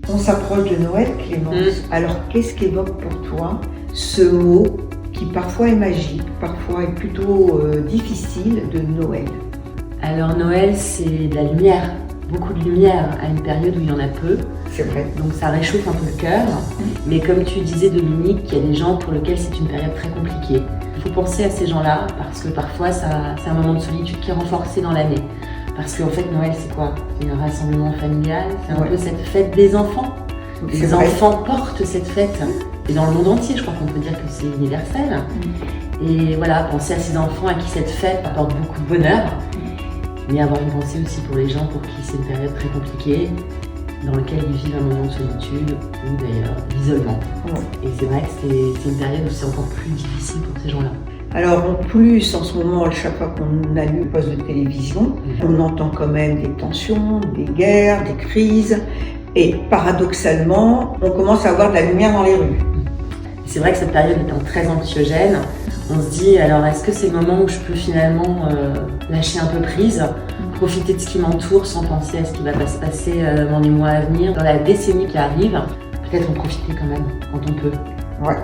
On s'approche de Noël, Clémence. Alors, qu'est-ce qu'évoque pour toi ce mot qui parfois est magique, parfois est plutôt difficile, de Noël? Alors Noël, c'est de la lumière, beaucoup de lumière à une période où il y en a peu. C'est vrai. Donc ça réchauffe un peu le cœur. Mais comme tu disais, Dominique, il y a des gens pour lesquels c'est une période très compliquée. Il faut penser à ces gens-là parce que parfois c'est un moment de solitude qui est renforcé dans l'année. Parce qu'en fait, Noël, c'est quoi? C'est un rassemblement familial, c'est un peu cette fête des enfants. Les enfants portent cette fête. Et dans le monde entier, je crois qu'on peut dire que c'est universel. Et voilà, penser à ces enfants à qui cette fête apporte beaucoup de bonheur. Mais avoir une pensée aussi pour les gens pour qui c'est une période très compliquée, dans laquelle ils vivent un moment de solitude ou d'ailleurs d'isolement. Et c'est vrai que c'est une période où c'est encore plus difficile pour ces gens-là. Alors en plus, en ce moment, chaque fois qu'on allume le poste de télévision, on entend quand même des tensions, des guerres, des crises. Et paradoxalement, on commence à avoir de la lumière dans les rues. C'est vrai que cette période étant très anxiogène, on se dit alors est-ce que c'est le moment où je peux finalement lâcher un peu prise, profiter de ce qui m'entoure sans penser à ce qui va se passer dans les mois à venir, dans la décennie qui arrive, peut-être en profiter quand même quand on peut. Ouais.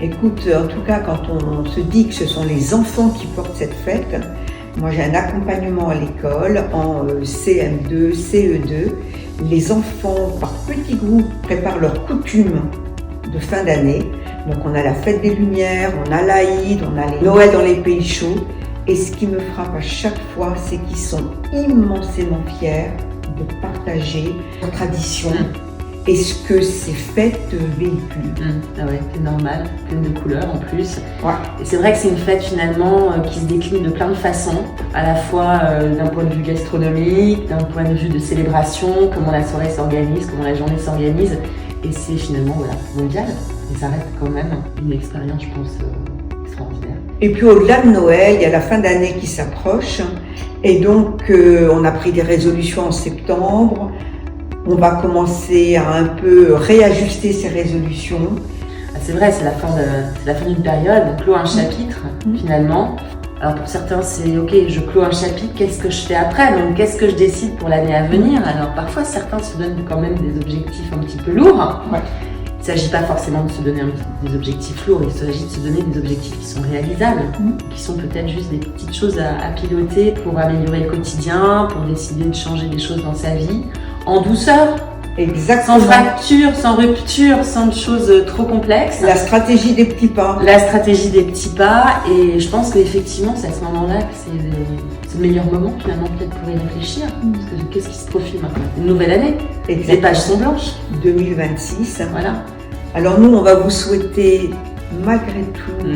Écoute, en tout cas, quand on se dit que ce sont les enfants qui portent cette fête, moi j'ai un accompagnement à l'école en CM2, CE2. Les enfants, par petits groupes, préparent leurs coutumes de fin d'année. Donc on a la fête des Lumières, on a l'Aïd, on a les Noël dans les pays chauds. Et ce qui me frappe à chaque fois, c'est qu'ils sont immensément fiers de partager leurs traditions et ce que ces fêtes véhiculent. Ah ouais, c'est normal, pleine de couleurs en plus. Ouais. Et c'est vrai que c'est une fête finalement qui se décline de plein de façons, à la fois d'un point de vue gastronomique, d'un point de vue de célébration, comment la soirée s'organise, comment la journée s'organise. Et c'est finalement mondial. Et ça reste quand même une expérience, je pense, extraordinaire. Et puis au-delà de Noël, il y a la fin d'année qui s'approche. Et donc on a pris des résolutions en septembre. On va commencer à un peu réajuster ces résolutions. C'est vrai, c'est la fin d'une période, on clôt un chapitre finalement. Alors pour certains c'est ok, je clôt un chapitre, qu'est-ce que je fais après? Donc qu'est-ce que je décide pour l'année à venir? Alors parfois certains se donnent quand même des objectifs un petit peu lourds. Ouais. Il ne s'agit pas forcément de se donner des objectifs lourds, il s'agit de se donner des objectifs qui sont réalisables, qui sont peut-être juste des petites choses à piloter pour améliorer le quotidien, pour décider de changer des choses dans sa vie, en douceur, exactement. sans fracture, sans rupture, sans choses trop complexes. La stratégie des petits pas. La stratégie des petits pas, et je pense qu'effectivement c'est à ce moment-là que c'est le meilleur moment finalement peut-être pour y réfléchir. Parce que qu'est-ce qui se profile maintenant? Une nouvelle année. Exactement. Les pages sont blanches. 2026. Voilà. Alors nous, on va vous souhaiter malgré tout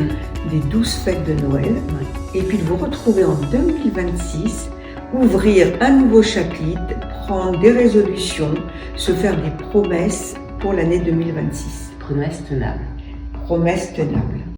des douces fêtes de Noël et puis de vous retrouver en 2026, ouvrir un nouveau chapitre, prendre des résolutions, se faire des promesses pour l'année 2026. Promesses tenables. Promesses tenables.